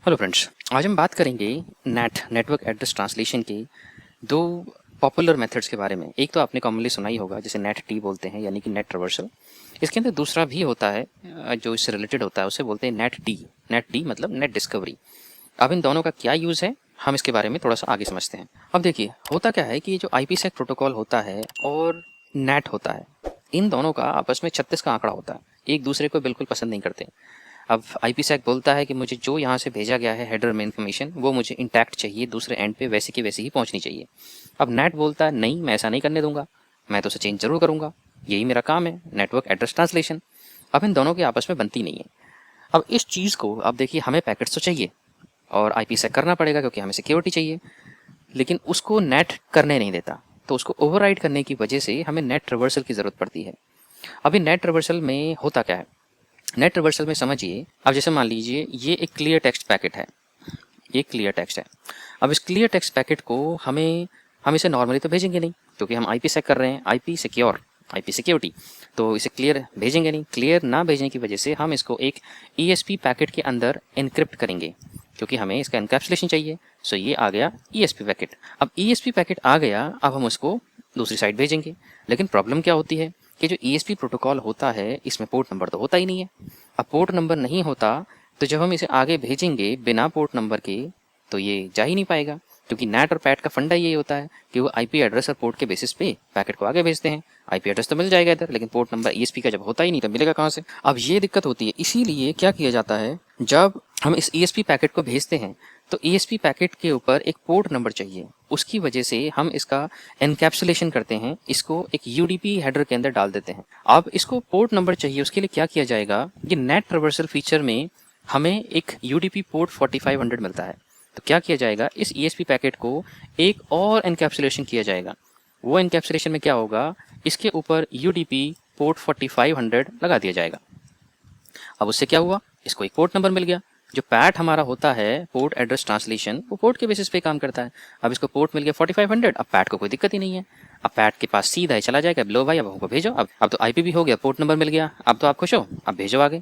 Hello friends, आज हम बात करेंगे नेटवर्क एड्रेस ट्रांसलेशन के दो पॉपुलर मेथड्स के बारे में। एक तो आपने कॉमनली सुना ही होगा, जिसे नेट टी बोलते हैं, यानी कि नेट ट्रैवर्सल। इसके अंदर दूसरा भी होता है जो इससे रिलेटेड होता है, उसे बोलते हैं नेट डी। नेट डी मतलब नेट डिस्कवरी। अब इन दोनों का क्या यूज़ है, हम इसके बारे में थोड़ा सा आगे समझते हैं। अब देखिए, होता क्या है कि ये जो IPsec प्रोटोकॉल होता है और नेट होता है, इन दोनों का आपस में 36 का आंकड़ा होता है। एक दूसरे को बिल्कुल पसंद नहीं करते। अब IPsec बोलता है कि मुझे जो यहाँ से भेजा गया है हेडर में इन्फॉर्मेशन, वो मुझे इंटैक्ट चाहिए, दूसरे एंड पे वैसे की वैसे ही पहुँचनी चाहिए। अब नेट बोलता है नहीं, मैं ऐसा नहीं करने दूंगा, मैं तो उसे चेंज जरूर करूंगा, यही मेरा काम है, नेटवर्क एड्रेस ट्रांसलेशन। अब इन दोनों की आपस में बनती नहीं है। अब इस चीज़ को, अब देखिए, हमें पैकेट्स तो चाहिए और IPsec करना पड़ेगा क्योंकि हमें सिक्योरिटी चाहिए, लेकिन उसको नेट करने नहीं देता। तो उसको ओवरराइड करने की वजह से हमें नेट रिवर्सल की ज़रूरत पड़ती है। अभी नेट रिवर्सल में होता क्या है, नेट रिवर्सल में समझिए, अब जैसे मान लीजिए ये एक क्लियर टेक्स्ट पैकेट है, ये क्लियर टेक्स्ट है। अब इस क्लियर टेक्स्ट पैकेट को हम इसे नॉर्मली तो भेजेंगे नहीं, क्योंकि हम IPsec कर रहे हैं, IP सिक्योरिटी, तो इसे क्लियर भेजेंगे नहीं। क्लियर ना भेजने की वजह से हम इसको एक ESP पैकेट के अंदर एनक्रिप्ट करेंगे, क्योंकि हमें इसका एनकैप्सुलेशन चाहिए। सो ये आ गया ESP पैकेट। अब ESP पैकेट आ गया, अब हम उसको दूसरी साइड भेजेंगे। लेकिन प्रॉब्लम क्या होती है कि जो ESP प्रोटोकॉल होता है, इसमें पोर्ट नंबर तो होता ही नहीं है। अब पोर्ट नंबर नहीं होता तो जब हम इसे आगे भेजेंगे बिना पोर्ट नंबर के, तो ये जा ही नहीं पाएगा, क्योंकि नेट और पैट का फंडा ये होता है कि वो IP एड्रेस और पोर्ट के बेसिस पे पैकेट को आगे भेजते हैं। IP एड्रेस तो मिल जाएगा इधर, लेकिन पोर्ट नंबर ESP का जब होता ही नहीं तो मिलेगा कहाँ से। अब ये दिक्कत होती है। इसीलिए क्या किया जाता है, जब हम इस ESP पैकेट को भेजते हैं तो ESP पैकेट के ऊपर एक पोर्ट नंबर चाहिए। उसकी वजह से हम इसका एनकैप्सुलेशन करते हैं, इसको एक UDP हेडर के अंदर डाल देते हैं। अब इसको पोर्ट नंबर चाहिए, उसके लिए क्या किया जाएगा, ये नेट रिवर्सल फीचर में हमें एक UDP पोर्ट 4500 मिलता है। तो क्या किया जाएगा, इस ESP पैकेट को एक और एनकैप्सुलेशन किया जाएगा। वो एनकैप्सुलेशन में क्या होगा, इसके ऊपर UDP पोर्ट 4500 लगा दिया जाएगा। अब उससे क्या हुआ, इसको एक पोर्ट नंबर मिल गया। जो पैट हमारा होता है, पोर्ट एड्रेस ट्रांसलेशन, वो पोर्ट के बेसिस पे काम करता है। अब इसको पोर्ट मिल गया 4500। अब पैट को कोई दिक्कत ही नहीं है, अब पैट के पास सीधा ही चला जाएगा, लो भाई अब हमको भेजो। अब तो IP भी हो गया, पोर्ट नंबर मिल गया, अब तो आप खुश हो, अब भेजो आगे।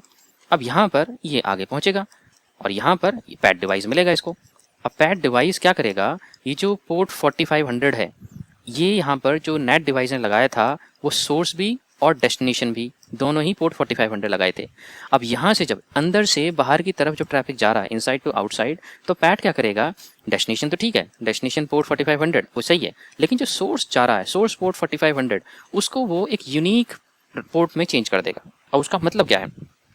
अब यहाँ पर ये आगे पहुँचेगा और यहाँ पर पैट डिवाइस मिलेगा इसको। अब पैट डिवाइस क्या करेगा, ये जो पोर्ट 4500 है, ये यहाँ पर जो नेट डिवाइस ने लगाया था, वो सोर्स भी और डेस्टिनेशन भी दोनों ही पोर्ट 4500 लगाए थे। अब यहाँ से जब अंदर से बाहर की तरफ जब ट्रैफिक जा रहा है, इनसाइड टू आउटसाइड, तो पैट क्या करेगा, डेस्टिनेशन तो ठीक है, डेस्टिनेशन पोर्ट 4500 वो सही है, लेकिन जो सोर्स जा रहा है, सोर्स पोर्ट 4500, उसको वो एक यूनिक पोर्ट में चेंज कर देगा। और उसका मतलब क्या है,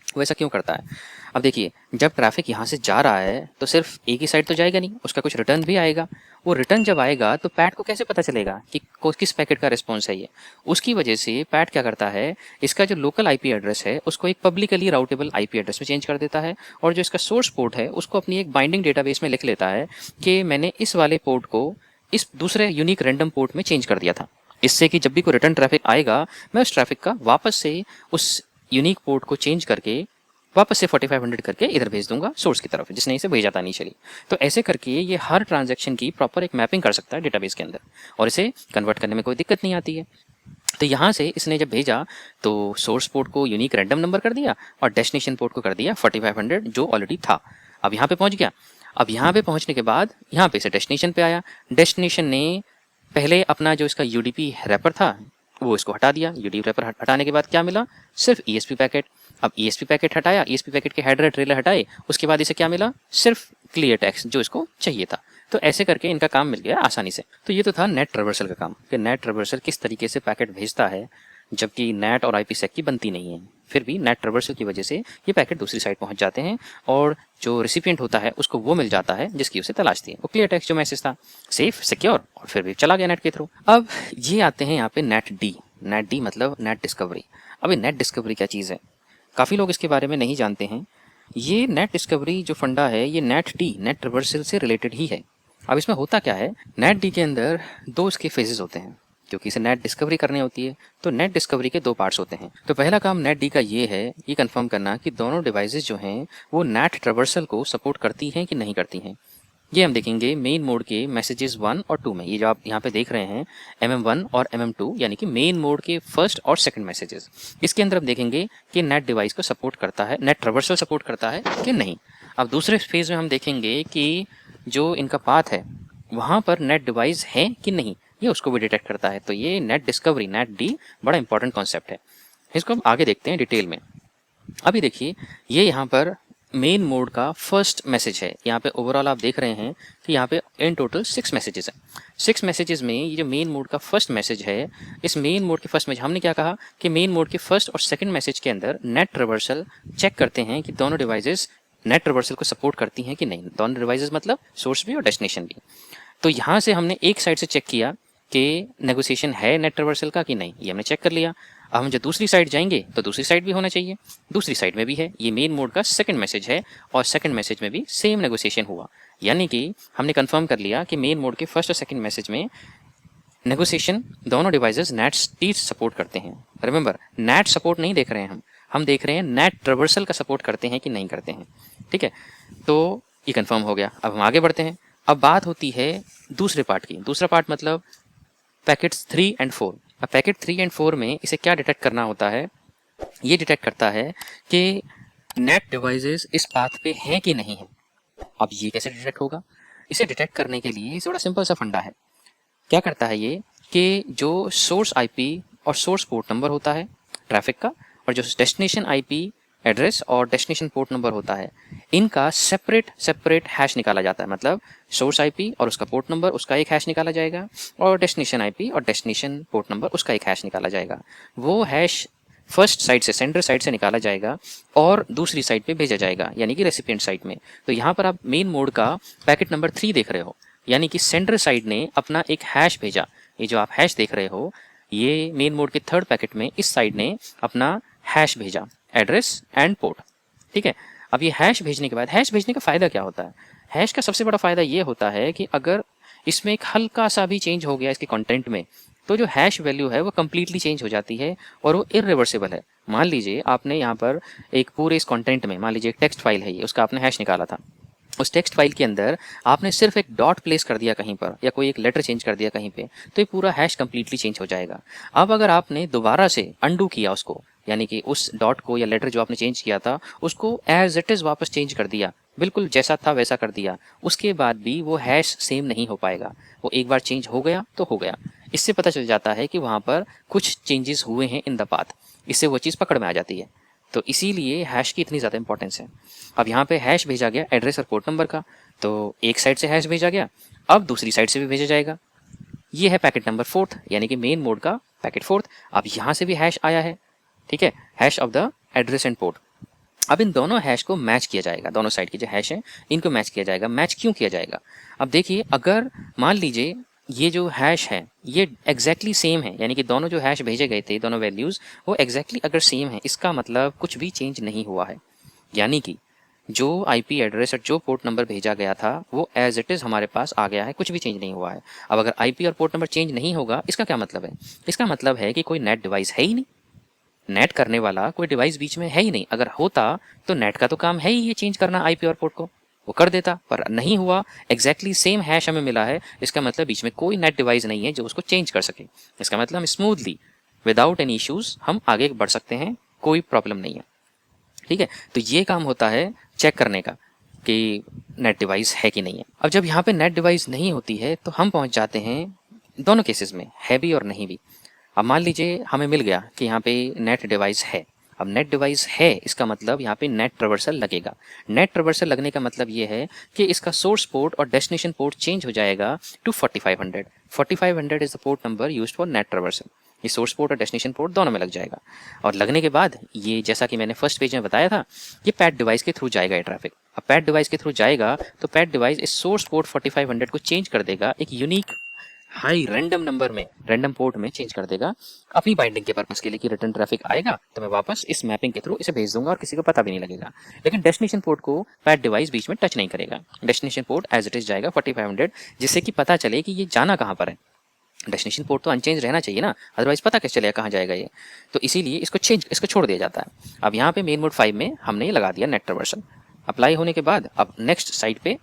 वो ऐसा क्यों करता है। अब देखिए, जब ट्रैफिक यहाँ से जा रहा है तो सिर्फ एक ही साइड तो जाएगा नहीं, उसका कुछ रिटर्न भी आएगा। वो रिटर्न जब आएगा तो पैट को कैसे पता चलेगा कि किस पैकेट का रिस्पॉन्स है ये। उसकी वजह से पैट क्या करता है, इसका जो लोकल IP एड्रेस है उसको एक पब्लिकली राउटेबल IP एड्रेस में चेंज कर देता है, और जो इसका सोर्स पोर्ट है उसको अपनी एक बाइंडिंग डेटाबेस में लिख लेता है कि मैंने इस वाले पोर्ट को इस दूसरे यूनिक रैंडम पोर्ट में चेंज कर दिया था। इससे कि जब भी कोई रिटर्न ट्रैफिक आएगा, मैं उस ट्रैफिक का वापस से उस यूनिक पोर्ट को चेंज करके वापस से 4500 करके इधर भेज दूंगा सोर्स की तरफ, जिसने इसे भेजा था इनिशियली। तो ऐसे करके ये हर ट्रांजैक्शन की प्रॉपर एक मैपिंग कर सकता है डेटाबेस के अंदर, और इसे कन्वर्ट करने में कोई दिक्कत नहीं आती है। तो यहाँ से इसने जब भेजा तो सोर्स पोर्ट को यूनिक रैंडम नंबर कर दिया और डेस्टिनेशन पोर्ट को कर दिया 4500 जो ऑलरेडी था। अब यहाँ पे पहुँच गया। अब यहाँ पे पहुँचने के बाद यहाँ पे से डेस्टिनेशन पे आया। डेस्टिनेशन ने पहले अपना जो इसका UDP रैपर था वो इसको हटा दिया। UDP रैपर हटाने के बाद क्या मिला, सिर्फ ESP पैकेट। अब ESP पैकेट हटाया, ESP पैकेट के हेडर ट्रेलर हटाए, उसके बाद इसे क्या मिला, सिर्फ क्लियर टेक्स्ट जो इसको चाहिए था। तो ऐसे करके इनका काम मिल गया आसानी से। तो ये तो था नेट रिवर्सल का काम, कि नेट रिवर्सल किस तरीके से पैकेट भेजता है, जबकि नेट और IPsec की बनती नहीं है। फिर भी नेट रिवर्सल की वजह से ये पैकेट दूसरी साइड पहुंच जाते हैं, और जो रिसिपिएंट होता है उसको वो मिल जाता है जिसकी उसे तलाश थी। वो क्लियर टेक्स्ट जो मैसेज था, सेफ, सिक्योर, और फिर भी चला गया नेट के थ्रू। अब ये आते हैं यहाँ पे नेट डी। नेट डी मतलब नेट डिस्कवरी। अब ये नेट डिस्कवरी क्या चीज़ है, काफ़ी लोग इसके बारे में नहीं जानते हैं। ये नेट डिस्कवरी जो फंडा है, ये नेट डी, नेट रिवर्सल से रिलेटेड ही है। अब इसमें होता क्या है, नेट डी के अंदर दो इसके फेजेस होते हैं, क्योंकि इसे नेट डिस्कवरी करनी होती है। तो नेट डिस्कवरी के दो पार्ट्स होते हैं। तो पहला काम नेट डी का ये है, ये कंफर्म करना कि दोनों डिवाइसेस जो हैं वो नेट ट्रैवर्सल को सपोर्ट करती हैं कि नहीं करती हैं। ये हम देखेंगे मेन मोड के मैसेजेस 1 और 2 में। ये जो आप यहाँ पे देख रहे हैं MM1 और MM2, यानी कि मेन मोड के फर्स्ट और सेकंड मैसेजेस। इसके अंदर हम देखेंगे कि नेट डिवाइस को सपोर्ट करता है, नेट ट्रैवर्सल सपोर्ट करता है कि नहीं। अब दूसरे फेज में हम देखेंगे कि जो इनका पाथ है वहाँ पर नेट डिवाइस है कि नहीं, ये उसको भी डिटेक्ट करता है। तो ये नेट डिस्कवरी, नेट डी, बड़ा इंपॉर्टेंट कॉन्सेप्ट है। इसको हम आगे देखते हैं डिटेल में। अभी देखिए, ये यहाँ पर मेन मोड का फर्स्ट मैसेज है। यहाँ पे ओवरऑल आप देख रहे हैं कि यहाँ पे इन टोटल 6 मैसेजेस हैं। 6 मैसेजेस में ये जो मेन मोड का फर्स्ट मैसेज है, इस मेन मोड के फर्स्ट मैसेज हमने क्या कहा कि मेन मोड के फर्स्ट और सेकंड मैसेज के अंदर नेट रिवर्सल चेक करते हैं कि दोनों डिवाइसेस नेट रिवर्सल को सपोर्ट करती हैं कि नहीं। दोनों डिवाइसेस मतलब सोर्स भी और डेस्टिनेशन भी। तो यहाँ से हमने एक साइड से चेक किया कि नेगोशिएशन है नेट रिवर्सल का कि नहीं, ये हमने चेक कर लिया। अब हम जब दूसरी साइड जाएंगे तो दूसरी साइड भी होना चाहिए, दूसरी साइड में भी है। ये मेन मोड का सेकंड मैसेज है और सेकंड मैसेज में भी सेम नेगोशिएशन हुआ, यानी कि हमने कंफर्म कर लिया कि मेन मोड के फर्स्ट और सेकंड मैसेज में नेगोशिएशन दोनों डिवाइसेस नेट टी सपोर्ट करते हैं। रिमेंबर, नेट सपोर्ट नहीं देख रहे हैं हम देख रहे हैं नेट रिवर्सल का सपोर्ट करते हैं कि नहीं करते हैं। ठीक है, तो ये कंफर्म हो गया। अब हम आगे बढ़ते हैं। अब बात होती है दूसरे पार्ट की। दूसरा पार्ट मतलब पैकेट्स 3 और 4। अब पैकेट 3 और 4 में इसे क्या डिटेक्ट करना होता है, ये डिटेक्ट करता है कि नेट डिवाइसेस इस पाथ पे हैं कि नहीं है। अब ये कैसे डिटेक्ट होगा? इसे डिटेक्ट करने के लिए थोड़ा सिंपल सा फंडा है। क्या करता है ये कि जो सोर्स आईपी और सोर्स पोर्ट नंबर होता है ट्रैफिक का, और जो डेस्टिनेशन आईपी एड्रेस और डेस्टिनेशन पोर्ट नंबर होता है, इनका सेपरेट हैश निकाला जाता है। मतलब सोर्स आईपी और उसका पोर्ट नंबर, उसका एक हैश निकाला जाएगा, और डेस्टिनेशन आईपी और डेस्टिनेशन पोर्ट नंबर, उसका एक हैश निकाला जाएगा। वो हैश फर्स्ट साइड से, सेंडर साइड से निकाला जाएगा और दूसरी साइड पे भेजा जाएगा, यानी कि रेसिपिएंट साइड में। तो यहाँ पर आप मेन मोड का पैकेट नंबर 3 देख रहे हो, यानी कि सेंडर साइड ने अपना एक हैश भेजा। ये जो आप हैश देख रहे हो, ये मेन मोड के थर्ड पैकेट में इस साइड ने अपना हैश भेजा, एड्रेस एंड पोर्ट। ठीक है, अब ये हैश भेजने के बाद, हैश भेजने का फ़ायदा क्या होता है? हैश का सबसे बड़ा फ़ायदा ये होता है कि अगर इसमें एक हल्का सा भी चेंज हो गया इसके कंटेंट में, तो जो हैश वैल्यू है वो कम्प्लीटली चेंज हो जाती है और वो इरिवर्सिबल है। मान लीजिए आपने यहाँ पर एक पूरे इस कंटेंट में, मान लीजिए एक टेक्स्ट फाइल है ये, उसका आपने हैश निकाला था। उस टेक्स्ट फाइल के अंदर आपने सिर्फ एक डॉट प्लेस कर दिया कहीं पर, या कोई एक लेटर चेंज कर दिया कहीं पे, तो ये पूरा हैश कम्प्लीटली चेंज हो जाएगा। अब अगर आपने दोबारा से अंडू किया उसको, यानी कि उस डॉट को या लेटर जो आपने चेंज किया था उसको एज इट इज़ वापस चेंज कर दिया, बिल्कुल जैसा था वैसा कर दिया, उसके बाद भी वो हैश सेम नहीं हो पाएगा। वो एक बार चेंज हो गया तो हो गया। इससे पता चल जाता है कि वहाँ पर कुछ चेंजेस हुए हैं इन द पाथ, इससे वो चीज़ पकड़ में आ जाती है। तो इसीलिए हैश की इतनी ज़्यादा इंपॉर्टेंस है। अब यहाँ पे हैश भेजा गया एड्रेस और पोर्ट नंबर का, तो एक साइड से हैश भेजा गया, अब दूसरी साइड से भी भेजा जाएगा। ये है पैकेट नंबर 4, यानी कि मेन मोड का पैकेट 4। अब यहाँ से भी हैश आया है, ठीक है, hash of the address and port. अब इन दोनों हैश को मैच किया जाएगा, दोनों साइड की जो हैश है इनको मैच किया जाएगा। मैच क्यों किया जाएगा? अब देखिए, अगर मान लीजिए ये जो हैश है ये एग्जैक्टली सेम है, यानी कि दोनों जो हैश भेजे गए थे, दोनों वैल्यूज़ वो एग्जैक्टली अगर सेम है, इसका मतलब कुछ भी चेंज नहीं हुआ है। यानी कि जो आईपी एड्रेस और जो पोर्ट नंबर भेजा गया था वो एज इट इज़ हमारे पास आ गया है, कुछ भी चेंज नहीं हुआ है। अब अगर आईपी और पोर्ट नंबर चेंज नहीं होगा, इसका क्या मतलब है? इसका मतलब है कि कोई नेट डिवाइस है ही नहीं, नेट करने वाला कोई डिवाइस बीच में है ही नहीं। अगर होता तो नेट का तो काम है ही ये चेंज करना आईपी और पोर्ट को, वो कर देता, पर नहीं हुआ। एग्जैक्टली सेम हैश हमें मिला है, इसका मतलब बीच में कोई नेट डिवाइस नहीं है जो उसको चेंज कर सके। इसका मतलब हम स्मूथली विदाउट एनी इश्यूज हम आगे बढ़ सकते हैं, कोई प्रॉब्लम नहीं है। ठीक है, तो ये काम होता है चेक करने का कि नेट डिवाइस है कि नहीं है। अब जब यहाँ पे नेट डिवाइस नहीं होती है तो हम पहुँच जाते हैं दोनों केसेस में, है भी और नहीं भी। अब मान लीजिए हमें मिल गया कि यहाँ पे नेट डिवाइस है। अब नेट डिवाइस है, इसका मतलब यहाँ पे नेट ट्रैवर्सल लगेगा। नेट ट्रैवर्सल लगने का मतलब ये है कि इसका सोर्स पोर्ट और डेस्टिनेशन पोर्ट चेंज हो जाएगा to 4500। 4500 is the port number used for NAT traversal. ये सोर्स पोर्ट और डेस्टिनेशन पोर्ट दोनों में लग जाएगा। और लगने के बाद ये, जैसा कि मैंने फर्स्ट पेज में बताया था, ये पैड डिवाइस के थ्रू जाएगा ये ट्रैफिक। अब पैड डिवाइस के थ्रू जाएगा तो पैड डिवाइस इस सोर्स पोर्ट 4500 को चेंज कर देगा, एक यूनिक हाई रैंडम नंबर में, रैंडम पोर्ट में चेंज कर देगा अपनी बाइंडिंग के पर्पस के लिए कि रिटर्न ट्रैफिक आएगा तो मैं वापस इस मैपिंग के थ्रू इसे भेज दूंगा और किसी को पता भी नहीं लगेगा। लेकिन डेस्टिनेशन पोर्ट को पैड डिवाइस बीच में टच नहीं करेगा। Destination port as it is जाएगा 4500, जिससे कि पता चले कि ये जाना कहाँ पर है। डेस्टिनेशन पोर्ट तो अनचेंज रहना चाहिए ना, अदरवाइज पता कैसे चलेगा कहाँ जाएगा ये। तो इसीलिए इसको छोड़ दिया जाता है। अब यहाँ पे मेन मोड 5 में हमने ये लगा दिया नेट ट्रैवर्सल। अप्लाई होने के बाद अब नेक्स्ट साइड पे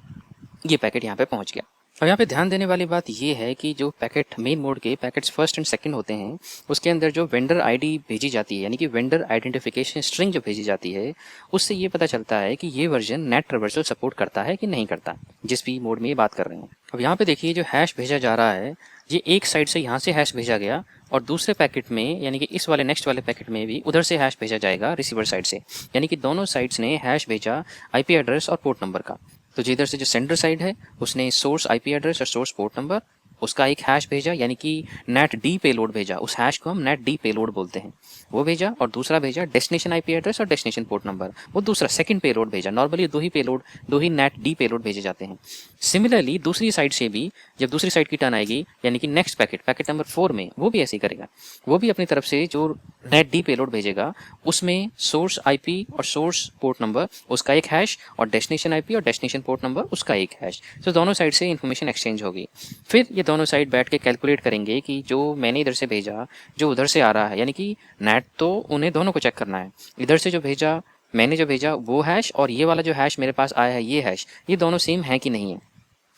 ये पैकेट यहाँ पे पहुँच गया। और यहाँ पे ध्यान देने वाली बात ये है कि जो पैकेट मेन मोड के पैकेट्स फर्स्ट एंड सेकंड होते हैं, उसके अंदर जो वेंडर आईडी भेजी जाती है, यानी कि वेंडर आइडेंटिफिकेशन स्ट्रिंग जो भेजी जाती है, उससे ये पता चलता है कि ये वर्जन नेट रिवर्सल सपोर्ट करता है कि नहीं करता, जिस भी मोड में ये बात कर रहे हैं। अब यहाँ पे देखिए जो हैश भेजा जा रहा है, ये एक साइड से यहाँ से हैश भेजा गया और दूसरे पैकेट में यानी कि इस वाले नेक्स्ट वाले पैकेट में भी उधर से हैश भेजा जाएगा रिसीवर साइड से, यानी कि दोनों साइड्स ने हैश भेजा आईपी एड्रेस और पोर्ट नंबर का। तो जिधर से जो सेंडर साइड है उसने सोर्स आईपी एड्रेस और सोर्स पोर्ट नंबर उसका एक हैश भेजा, यानी कि नेट डी पेलोड भेजा, उस हैश को हम नेट डी पेलोड बोलते हैं, वो भेजा। और दूसरा भेजा डेस्टिनेशन आईपी एड्रेस और डेस्टिनेशन पोर्ट नंबर, वो दूसरा सेकंड पेलोड भेजा। नॉर्मली दो ही नेट डी पेलोड भेजे जाते हैं। सिमिलरली दूसरी साइड से भी जब दूसरी साइड की टर्न आएगी, यानी कि नेक्स्ट पैकेट नंबर 4 में, वो भी ऐसे ही करेगा। वो भी अपनी तरफ से जो नेट डी पेलोड भेजेगा उसमें सोर्स आईपी और सोर्स पोर्ट नंबर उसका एक हैश और डेस्टिनेशन आईपी और डेस्टिनेशन पोर्ट नंबर उसका एक हैश। तो दोनों साइड से इन्फॉर्मेशन एक्सचेंज होगी। फिर ये दोनों साइड बैठ के कैलकुलेट करेंगे कि जो मैंने इधर से भेजा जो उधर से आ रहा है, यानी कि नेट तो उन्हें दोनों को चेक करना है, इधर से जो भेजा मैंने जो भेजा वो हैश और ये वाला जो हैश मेरे पास आया है ये हैश, ये दोनों सेम है कि नहीं है।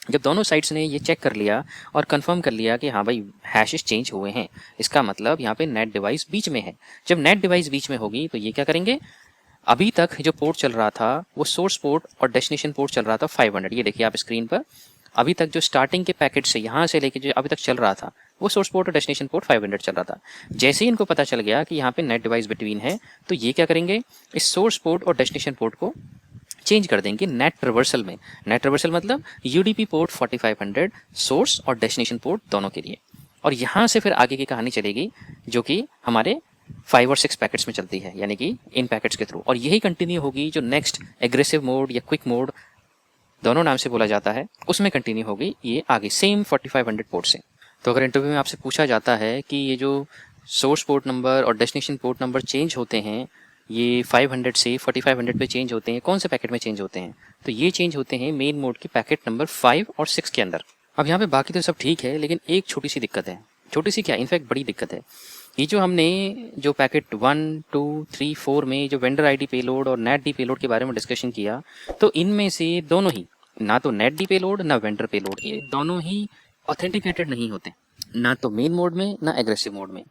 जब दोनों साइड्स ने ये चेक कर लिया और कंफर्म कर लिया कि हाँ भाई हैशेस चेंज हुए हैं, इसका मतलब यहाँ पे नेट डिवाइस बीच में है। जब नेट डिवाइस बीच में होगी तो ये क्या करेंगे, अभी तक जो पोर्ट चल रहा था वो सोर्स पोर्ट और डेस्टिनेशन पोर्ट चल रहा था 500। ये देखिए आप स्क्रीन पर, अभी तक जो स्टार्टिंग के पैकेट से यहाँ से लेके जो अभी तक चल रहा था वो सोर्स पोर्ट और डेस्टिनेशन पोर्ट 500 चल रहा था। जैसे ही इनको पता चल गया कि यहाँ पे नेट डिवाइस बिटवीन है, तो ये क्या करेंगे, इस सोर्स पोर्ट और डेस्टिनेशन पोर्ट को चेंज कर देंगे नेट रिवर्सल में। नेट रिवर्सल मतलब यूडीपी पोर्ट 4500 सोर्स और डेस्टिनेशन पोर्ट दोनों के लिए। और यहाँ से फिर आगे की कहानी चलेगी जो कि हमारे 5 और 6 पैकेट्स में चलती है, यानी कि इन पैकेट्स के थ्रू। और यही कंटिन्यू होगी जो नेक्स्ट एग्रेसिव मोड या क्विक मोड दोनों नाम से बोला जाता है, उसमें कंटिन्यू होगी ये आगे सेम 4500 पोर्ट से। तो अगर इंटरव्यू में आपसे पूछा जाता है कि ये जो सोर्स पोर्ट नंबर और डेस्टिनेशन पोर्ट नंबर चेंज होते हैं, ये 500 से 4500 पे चेंज होते हैं, कौन से पैकेट में चेंज होते हैं, तो ये चेंज होते हैं मेन मोड की पैकेट नंबर 5 और 6 के अंदर। अब यहाँ पे बाकी तो सब ठीक है, लेकिन एक छोटी सी दिक्कत है। छोटी सी क्या, इनफैक्ट बड़ी दिक्कत है। ये जो हमने जो पैकेट 1, 2, 3, 4 में जो वेंडर आईडी पेलोड और नेट डी पेलोड के बारे में डिस्कशन किया, तो इनमें से दोनों ही, ना तो नेट डी पेलोड ना वेंडर पेलोड, ये दोनों ही ऑथेंटिकेटेड नहीं होते, ना तो मेन मोड में ना एग्रेसिव मोड में।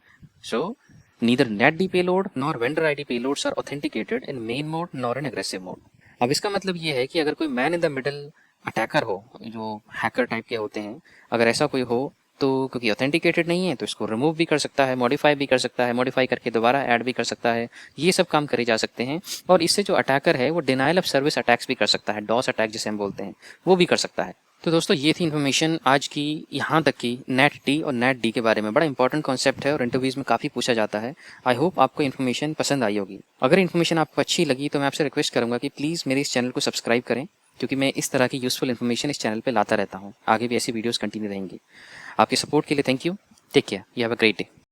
सो neither netd payload nor vendor id payloads are authenticated in main mode nor in aggressive mode। अब इसका मतलब ये है कि अगर कोई man in the middle attacker हो, जो हैकर टाइप के होते हैं, अगर ऐसा कोई हो तो क्योंकि ऑथेंटिकेटेड नहीं है तो इसको रिमूव भी कर सकता है, मॉडिफाई भी कर सकता है, मॉडिफाई करके दोबारा ऐड भी कर सकता है, ये सब काम करे जा सकते हैं। और इससे जो अटैकर है वो डिनाइल ऑफ सर्विस अटैक्स भी कर सकता है, डॉस अटैक जिसे हम बोलते हैं, वो भी कर सकता है। तो दोस्तों ये थी इन्फॉर्मेशन आज की, यहाँ तक की नेट टी और नेट डी के बारे में। बड़ा इंपॉर्टेंट कॉन्सेप्ट है और इंटरव्यूज़ में काफ़ी पूछा जाता है। आई होप आपको इन्फॉर्मेशन पसंद आई होगी। अगर इन्फॉर्मेशन आपको अच्छी लगी तो मैं आपसे रिक्वेस्ट करूँगा कि प्लीज़ मेरे इस चैनल को सब्सक्राइब करें, क्योंकि मैं इस तरह की यूज़फुल इन्फॉर्मेशन इस चैनल पर लाता रहता हूँ। आगे भी ऐसी वीडियोज़ कंटिन्यू रहेंगी। आपके सपोर्ट के लिए thank you. Take care, you have a great day.